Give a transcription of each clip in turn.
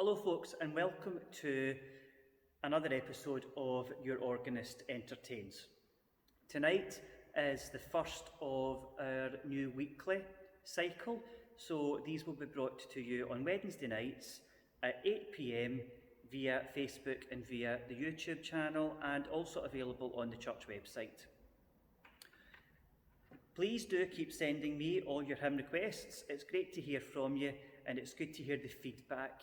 Hello folks, and welcome to another episode of Your Organist Entertains. Tonight is the first of our new weekly cycle, so these will be brought to you on Wednesday nights at 8 p.m. via Facebook and via the YouTube channel, and also available on the church website. Please do keep sending me all your hymn requests. It's great to hear from you, and it's good to hear the feedback.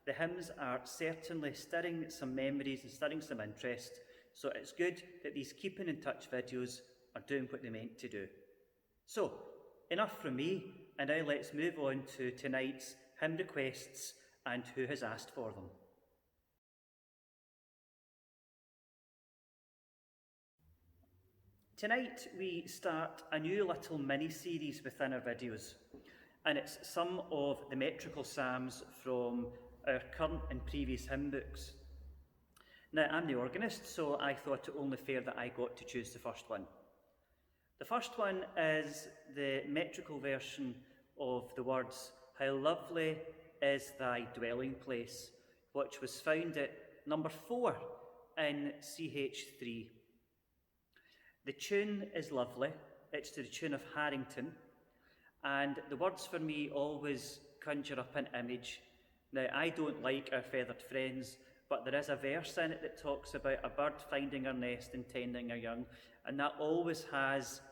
The hymns are certainly stirring some memories and stirring some interest, so it's good that these keeping in touch videos are doing what they're meant to do. So, enough from me, and now let's move on to tonight's hymn requests and who has asked for them. Tonight we start a new little mini-series within our videos, and it's some of the Metrical psalms from our current and previous hymn books. Now, I'm the organist, so I thought it only fair that I got to choose the first one. The first one is the metrical version of the words, "How lovely is thy dwelling place," which was found at number 4 in CH3. The tune is lovely. It's to the tune of Harrington, and the words for me always conjure up an image. Now, I don't like Our Feathered Friends, but there is a verse in it that talks about a bird finding her nest and tending her young, and that always has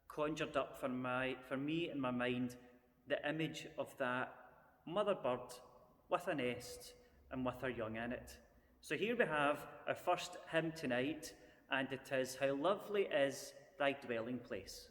conjured up for me in my mind the image of that mother bird with a nest and with her young in it. So here we have our first hymn tonight, and it is "How lovely is thy dwelling place."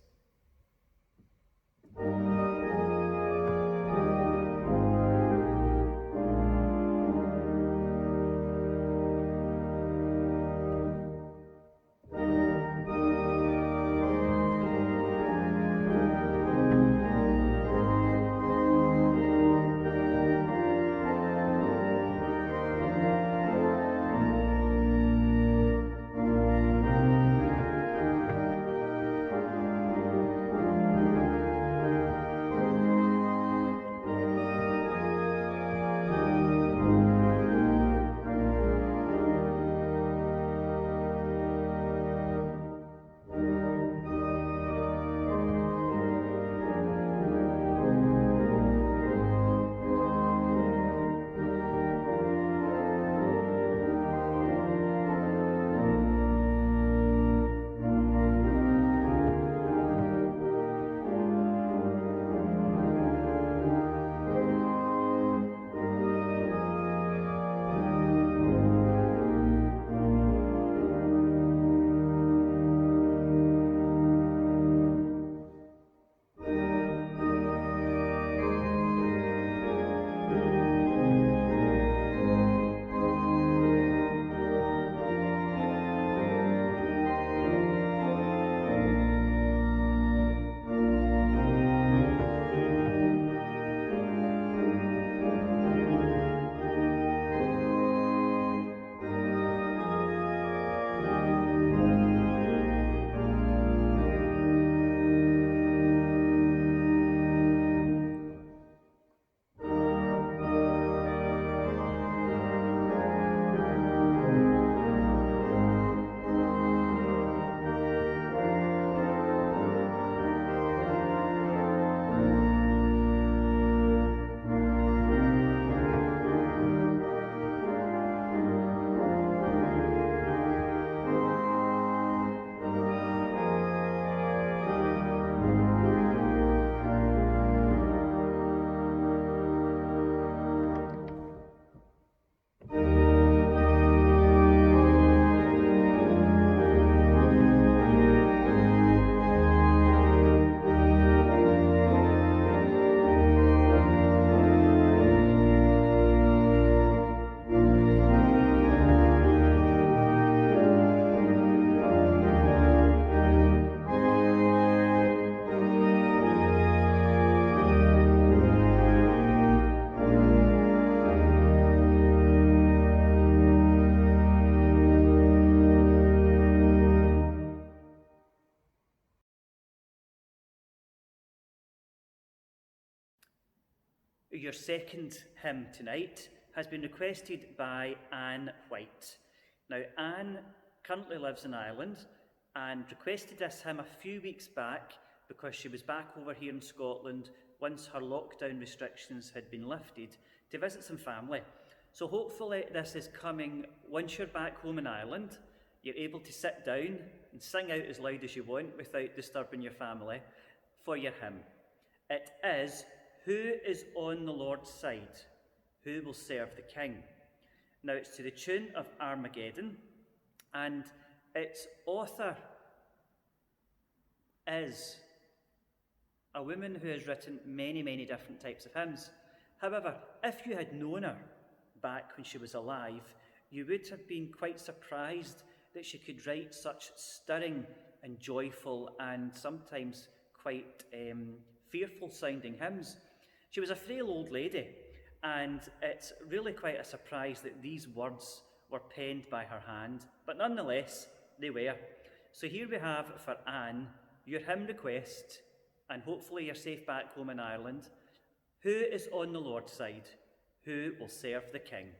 Your second hymn tonight has been requested by Anne White. Now, Anne currently lives in Ireland and requested this hymn a few weeks back because she was back over here in Scotland once her lockdown restrictions had been lifted to visit some family. So hopefully this is coming once you're back home in Ireland. You're able to sit down and sing out as loud as you want without disturbing your family for your hymn. It is, "Who is on the Lord's side? Who will serve the King?" Now it's to the tune of Armageddon, and its author is a woman who has written many, many different types of hymns. However, if you had known her back when she was alive, you would have been quite surprised that she could write such stirring and joyful and sometimes quite fearful-sounding hymns. She was a frail old lady, and it's really quite a surprise that these words were penned by her hand, but nonetheless, they were. So here we have for Anne, your hymn request, and hopefully you're safe back home in Ireland. Who is on the Lord's side? Who will serve the King?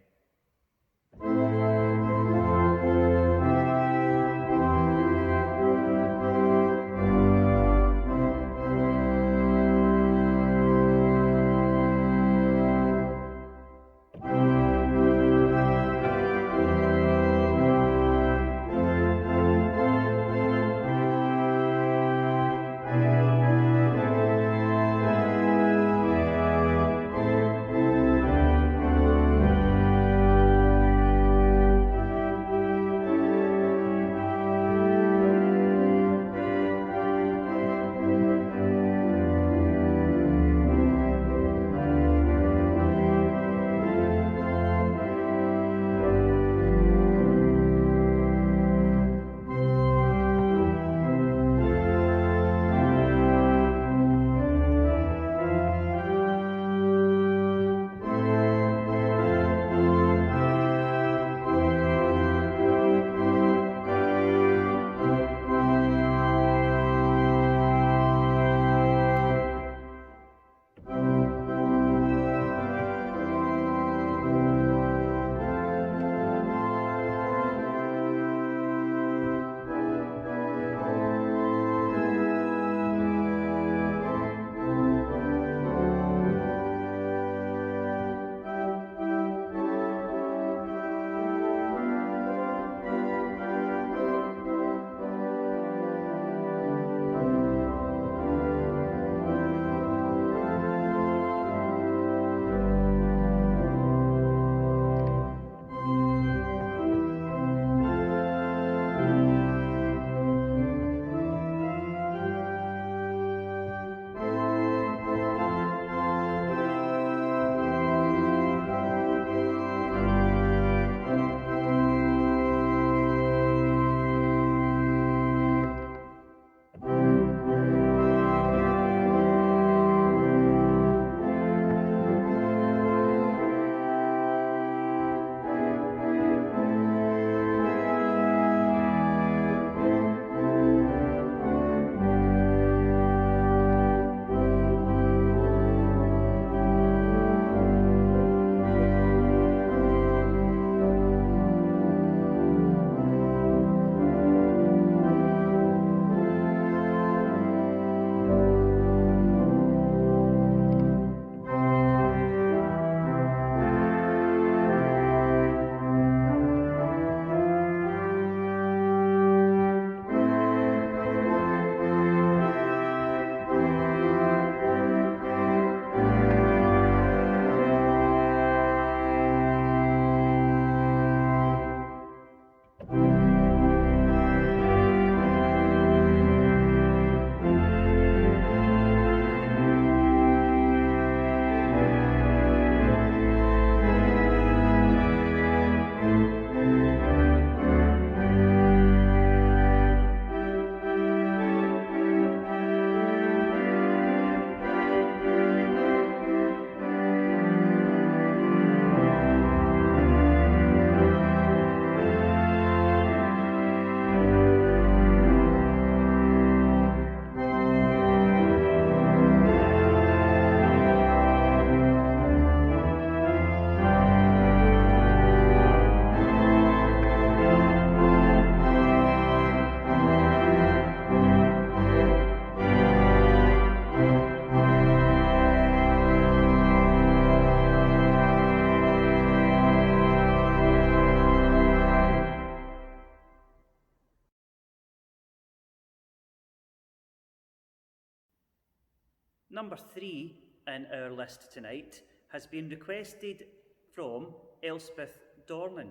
Number 3 in our list tonight has been requested from Elspeth Dornan.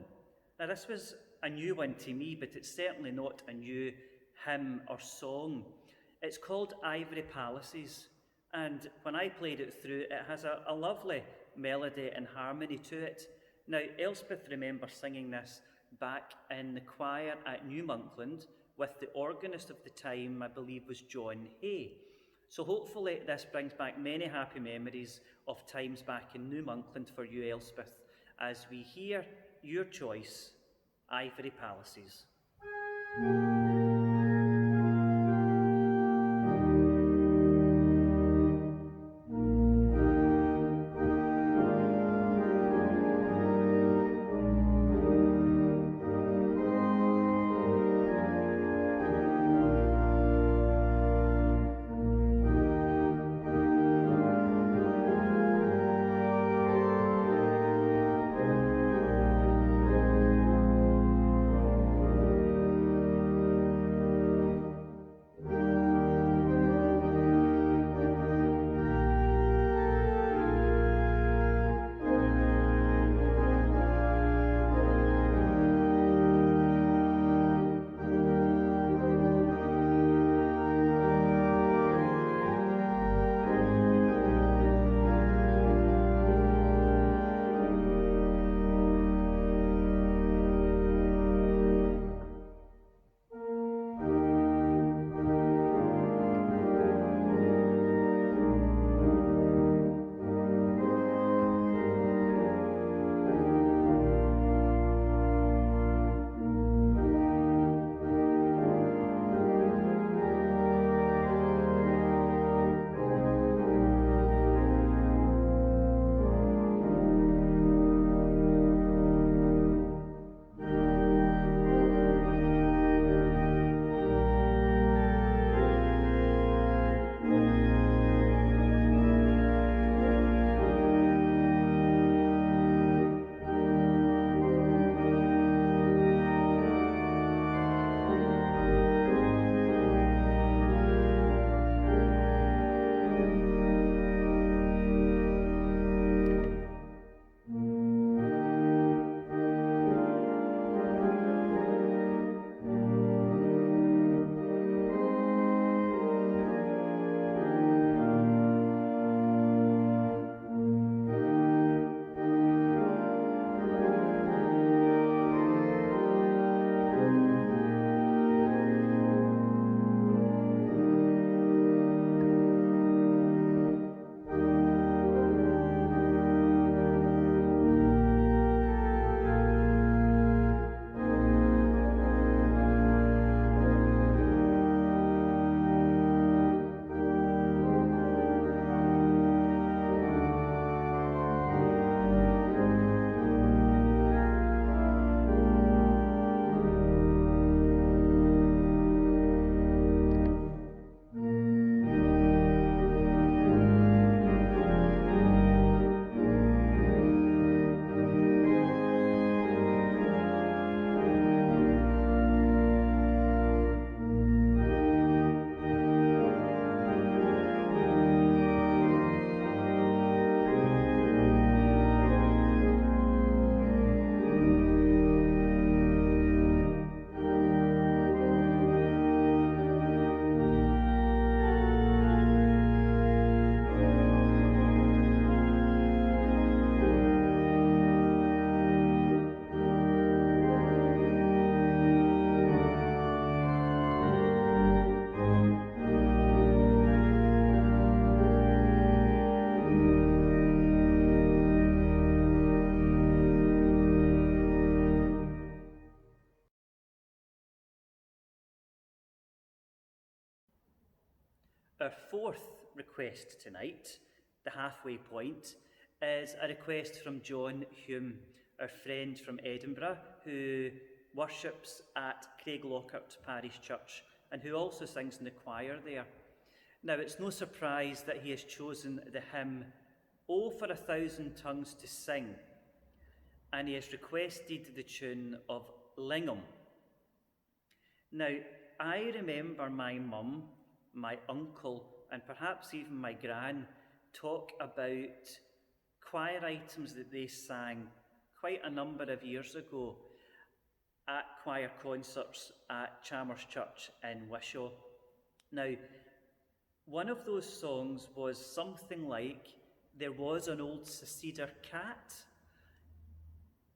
Now, this was a new one to me, but it's certainly not a new hymn or song. It's called Ivory Palaces, and when I played it through, it has a lovely melody and harmony to it. Now, Elspeth remembers singing this back in the choir at New Monkland with the organist of the time, I believe, was John Hay. So hopefully this brings back many happy memories of times back in New Monkland for you, Elspeth, as we hear your choice, Ivory Palaces. Our fourth request tonight, the halfway point, is a request from John Hume, our friend from Edinburgh, who worships at Craiglockhart Parish Church and who also sings in the choir there. Now, it's no surprise that he has chosen the hymn, "Oh, for a Thousand Tongues to Sing," and he has requested the tune of Lingham. Now, I remember my mum, my uncle, and perhaps even my gran, talk about choir items that they sang quite a number of years ago at choir concerts at Chalmers Church in Wishaw. Now, one of those songs was something like, "There was an old cedar cat."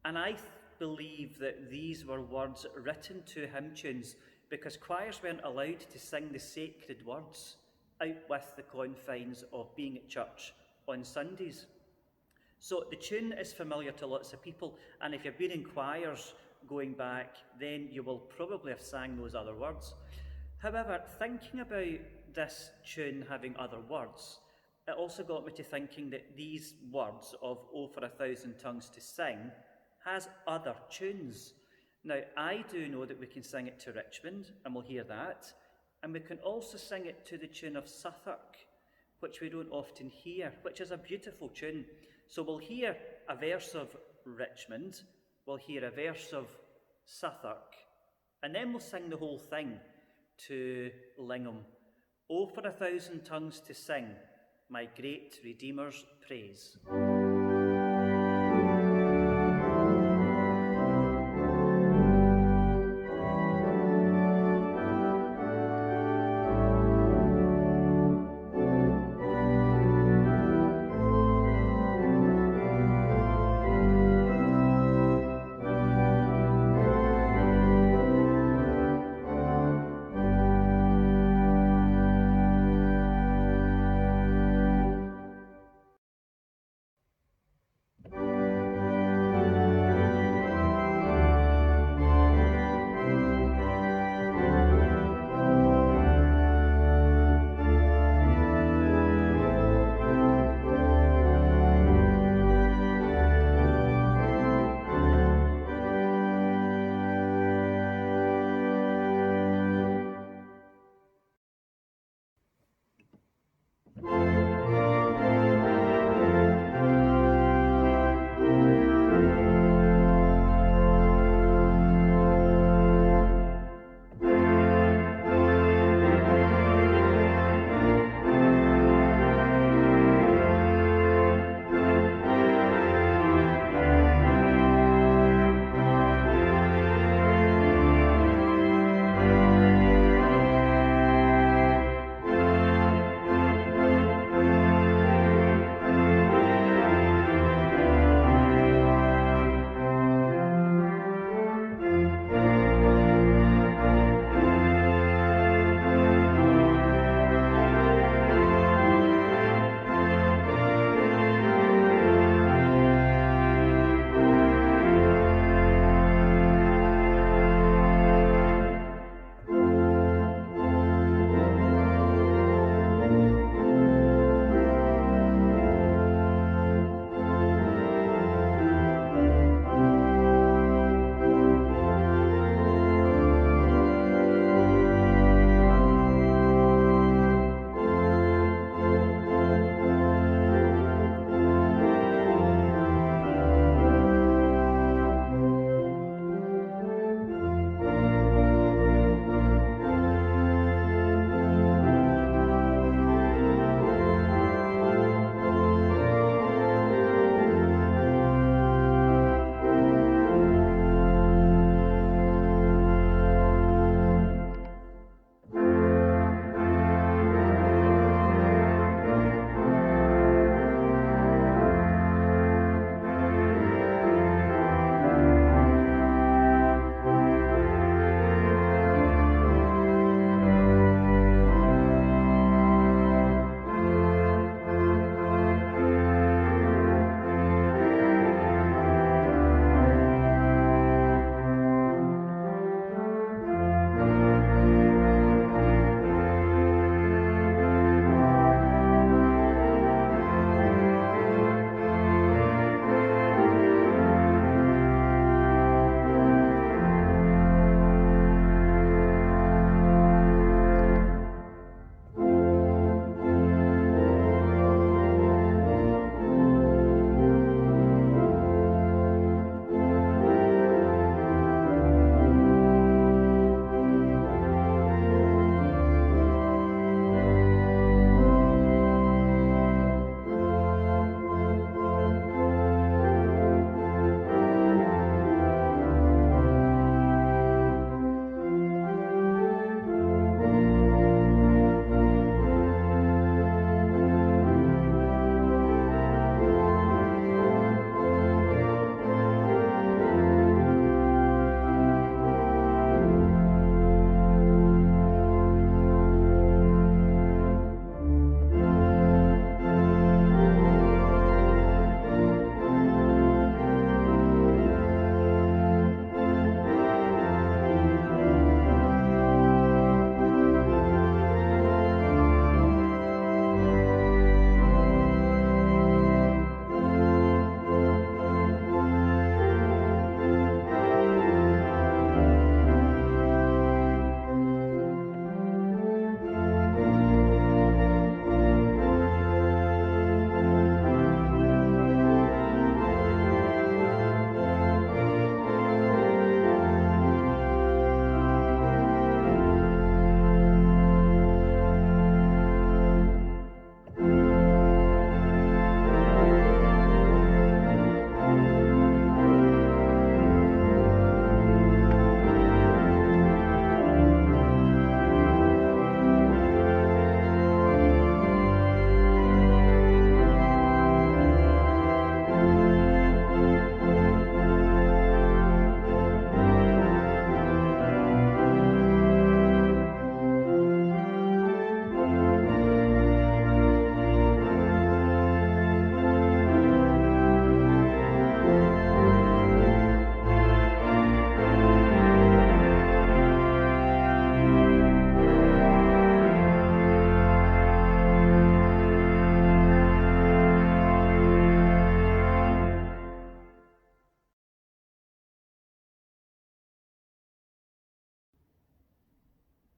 And I believe that these were words written to hymn tunes because choirs weren't allowed to sing the sacred words out with the confines of being at church on Sundays. So the tune is familiar to lots of people, and if you've been in choirs going back, then you will probably have sang those other words. However, thinking about this tune having other words, it also got me to thinking that these words of "Oh, for a thousand tongues to sing" has other tunes. Now, I do know that we can sing it to Richmond, and we'll hear that, and we can also sing it to the tune of Suffolk, which we don't often hear, which is a beautiful tune. So we'll hear a verse of Richmond, we'll hear a verse of Suffolk, and then we'll sing the whole thing to Lingham. "Oh, for a thousand tongues to sing, my great Redeemer's praise."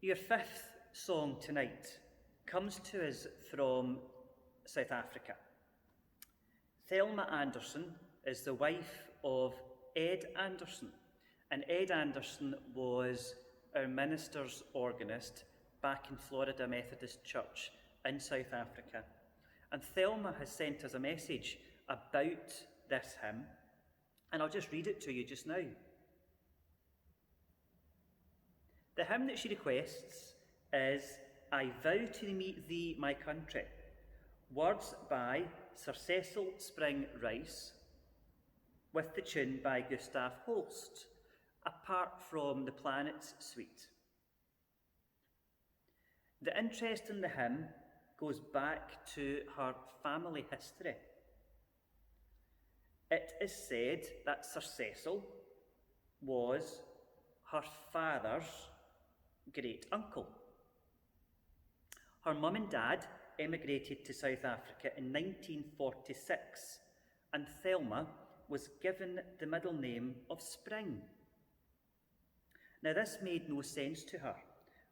Your fifth song tonight comes to us from South Africa. Thelma Anderson is the wife of Ed Anderson, and Ed Anderson was our minister's organist back in Florida Methodist Church in South Africa. And Thelma has sent us a message about this hymn, and I'll just read it to you just now. The hymn that she requests is I Vow to Meet Thee, My Country, words by Sir Cecil Spring Rice, with the tune by Gustav Holst, apart from the Planets Suite. The interest in the hymn goes back to her family history. It is said that Sir Cecil was her father's great uncle. Her mum and dad emigrated to South Africa in 1946, and Thelma was given the middle name of Spring. Now, this made no sense to her.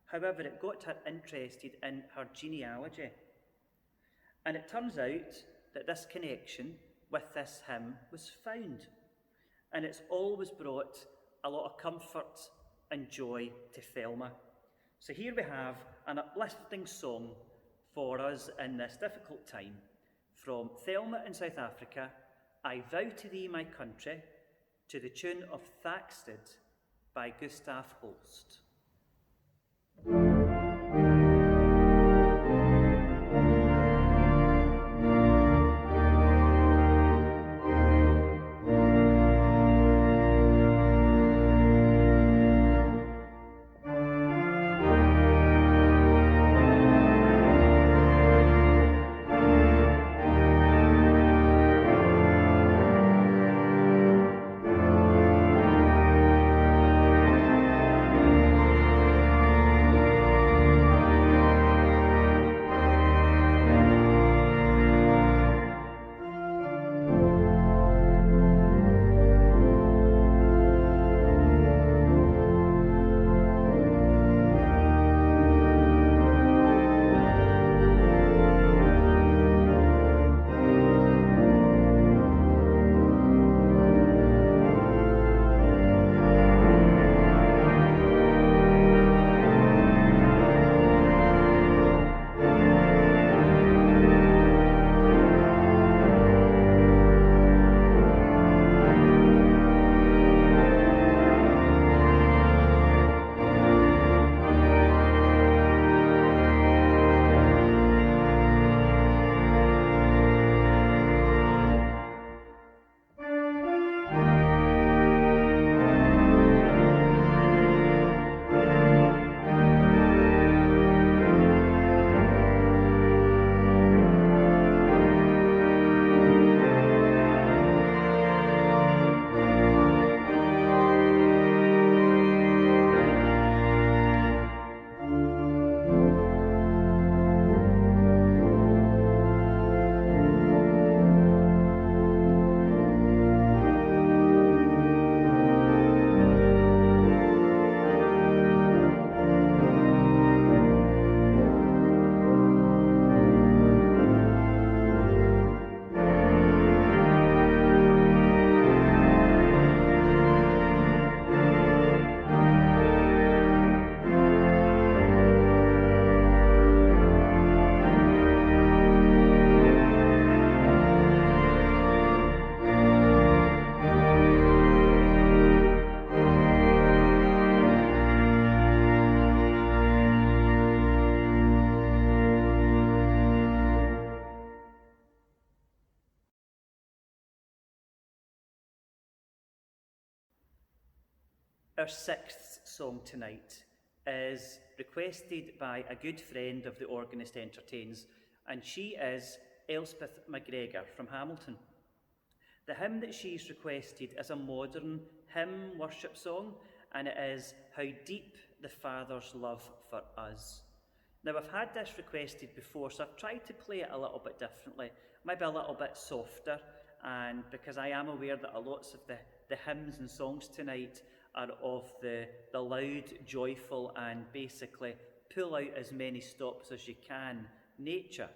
However, it got her interested in her genealogy. And it turns out that this connection with this hymn was found. And it's always brought a lot of comfort and joy to Thelma. So here we have an uplifting song for us in this difficult time from Thelma in South Africa, I Vow to Thee, My Country, to the tune of Thaxted by Gustav Holst. Our sixth song tonight is requested by a good friend of the Organist Entertains, and she is Elspeth McGregor from Hamilton. The hymn that she's requested is a modern hymn worship song, and it is How Deep the Father's Love for Us. Now, I've had this requested before, so I've tried to play it a little bit differently, maybe a little bit softer, and because I am aware that lots of the hymns and songs tonight are of the loud, joyful, and basically pull out as many stops as you can nature.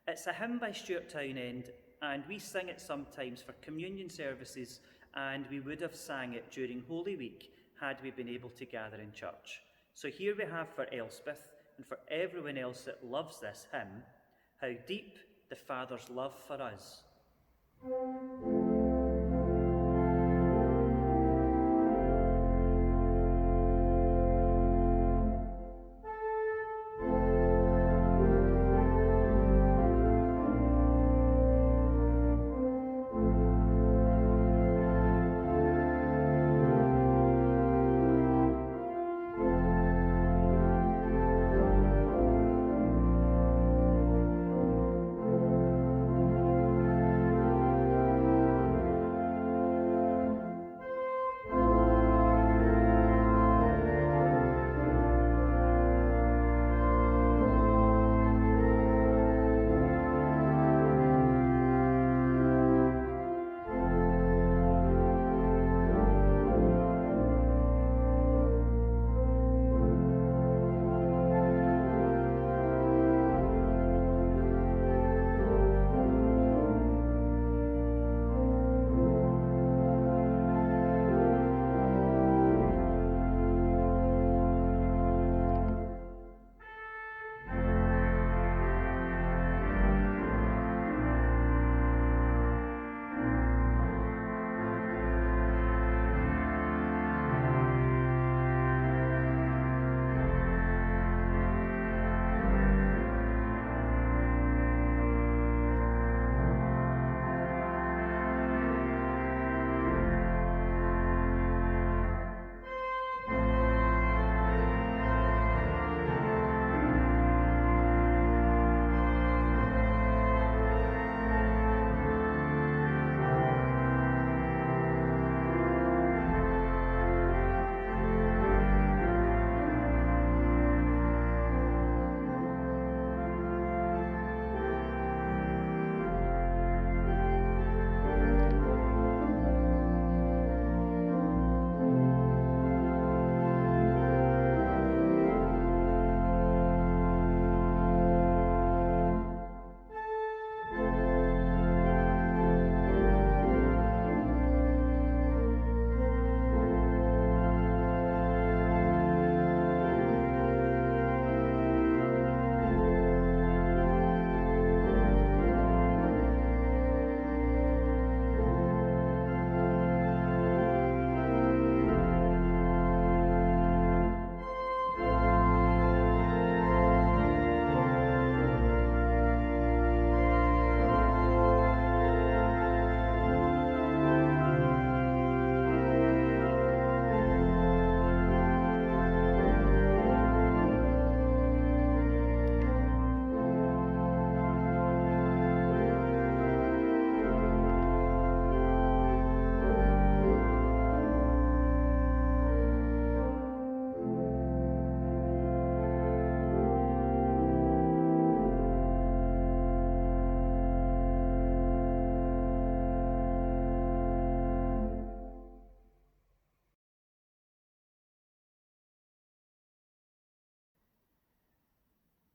It's a hymn by Stuart Townend, and we sing it sometimes for communion services, and we would have sang it during Holy Week had we been able to gather in church. So here we have for Elspeth, and for everyone else that loves this hymn, how deep the Father's love for us.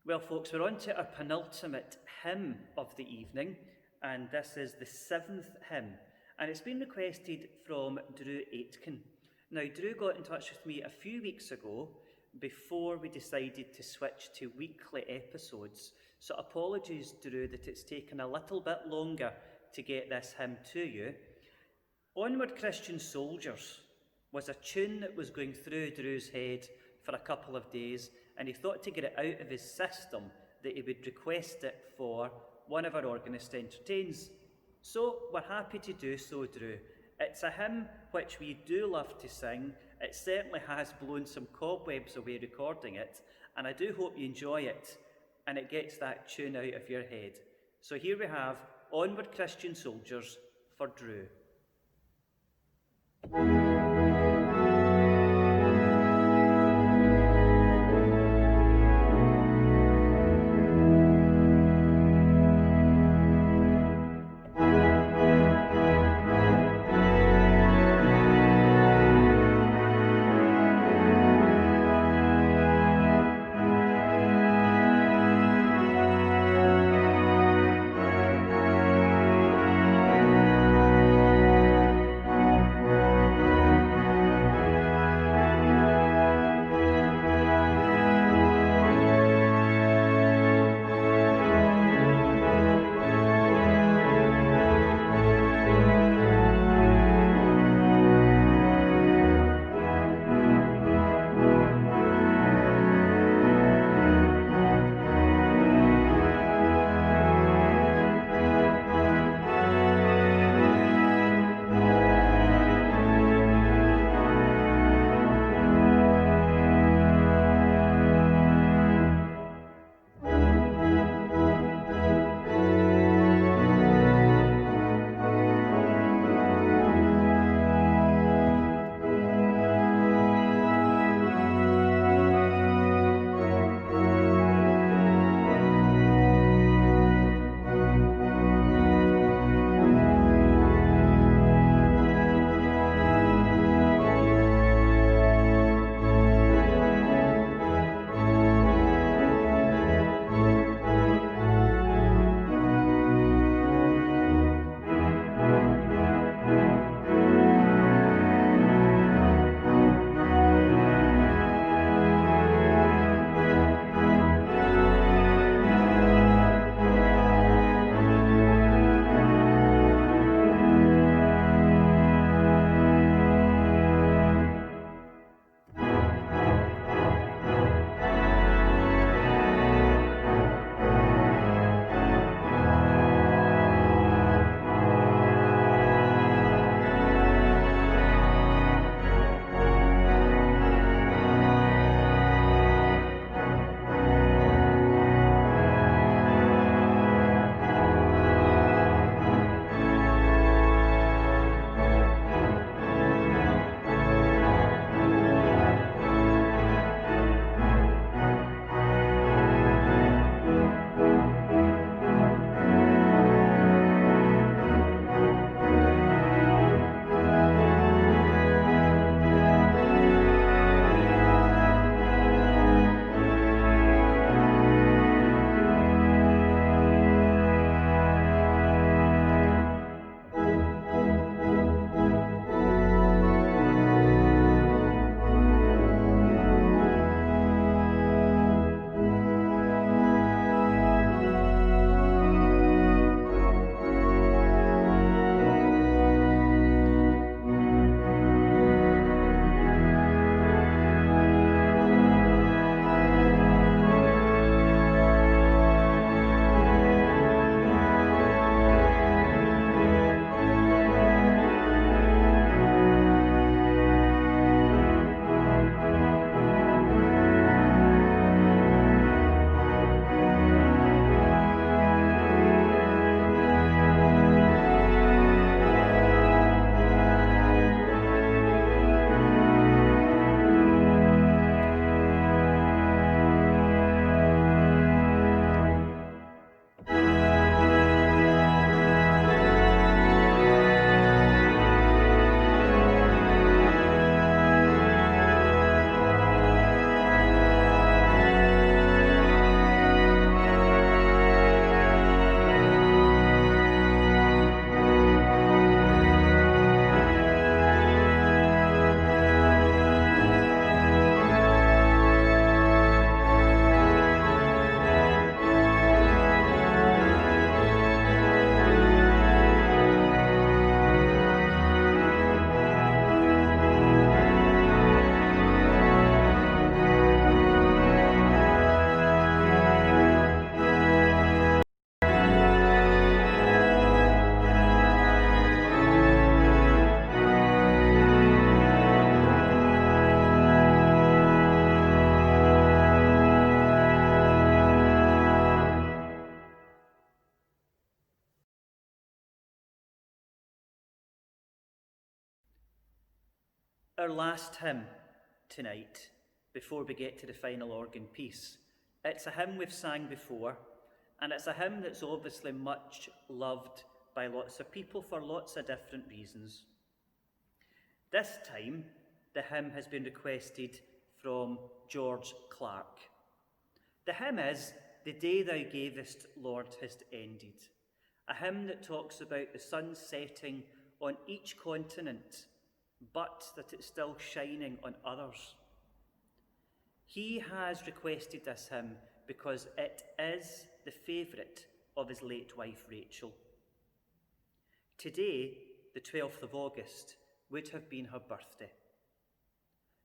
Well, folks, we're on to our penultimate hymn of the evening, and this is the 7th hymn, and it's been requested from Drew Aitken. Now, Drew got in touch with me a few weeks ago before we decided to switch to weekly episodes, so apologies, Drew, that it's taken a little bit longer to get this hymn to you. Onward, Christian Soldiers was a tune that was going through Drew's head for a couple of days, and he thought to get it out of his system that he would request it for one of our organist entertains. So we're happy to do so, Drew. It's a hymn which we do love to sing. It certainly has blown some cobwebs away recording it, and I do hope you enjoy it and it gets that tune out of your head. So here we have Onward, Christian Soldiers for Drew. Our last hymn tonight, before we get to the final organ piece, it's a hymn we've sang before, and it's a hymn that's obviously much loved by lots of people for lots of different reasons. This time, the hymn has been requested from George Clark. The hymn is "The Day Thou Gavest, Lord, Hast Ended," a hymn that talks about the sun setting on each continent, but that it's still shining on others. He has requested this hymn because it is the favourite of his late wife Rachel. Today, the 12th of August, would have been her birthday.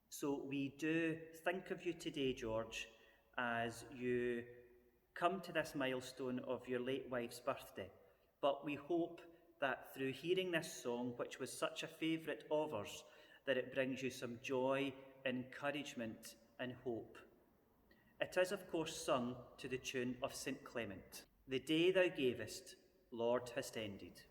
So we do think of you today, George, as you come to this milestone of your late wife's birthday. But we hope that through hearing this song, which was such a favourite of ours, that it brings you some joy, encouragement and hope. It is, of course, sung to the tune of St. Clement. "The day thou gavest, Lord, hast ended."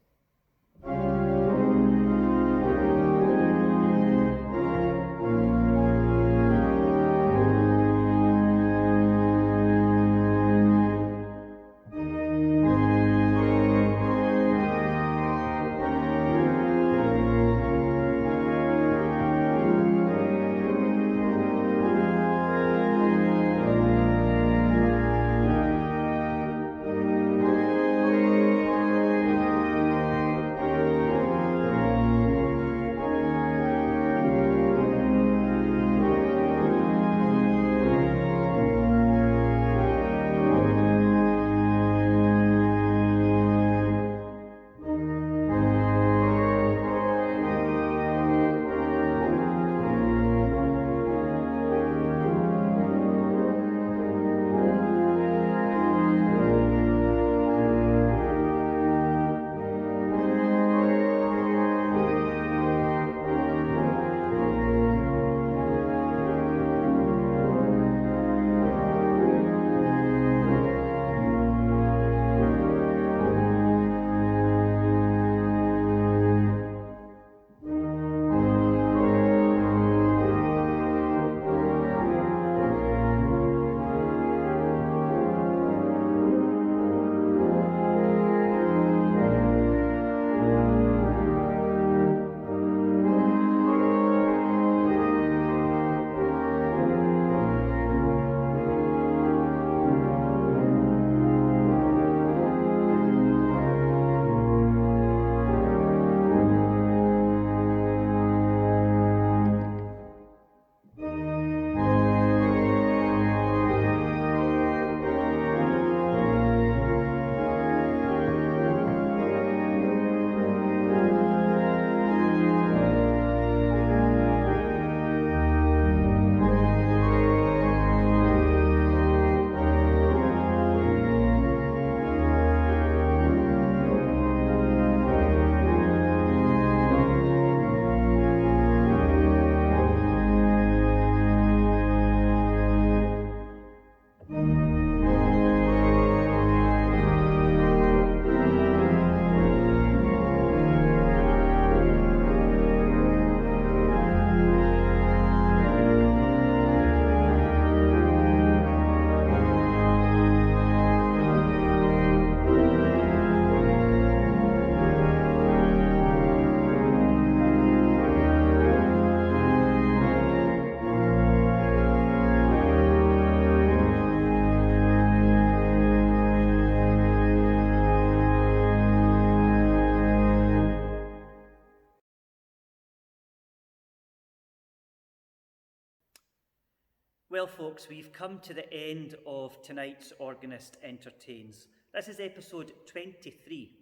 Well, folks, we've come to the end of tonight's Organist Entertains. This is episode 23,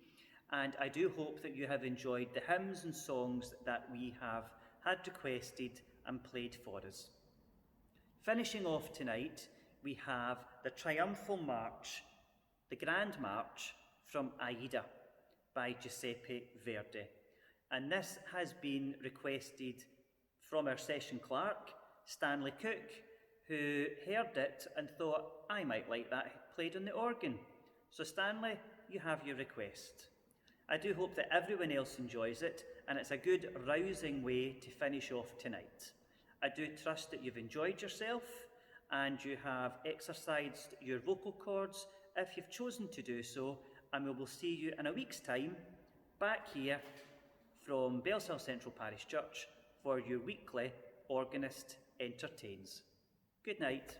and I do hope that you have enjoyed the hymns and songs that we have had requested and played for us. Finishing off tonight, we have the Triumphal March, the Grand March from Aida by Giuseppe Verdi. And this has been requested from our session clerk, Stanley Cook, who heard it and thought, I might like that played on the organ. So Stanley, you have your request. I do hope that everyone else enjoys it, and it's a good, rousing way to finish off tonight. I do trust that you've enjoyed yourself and you have exercised your vocal cords if you've chosen to do so, and we will see you in a week's time back here from Bellshill Central Parish Church for your weekly Organist Entertains. Good night.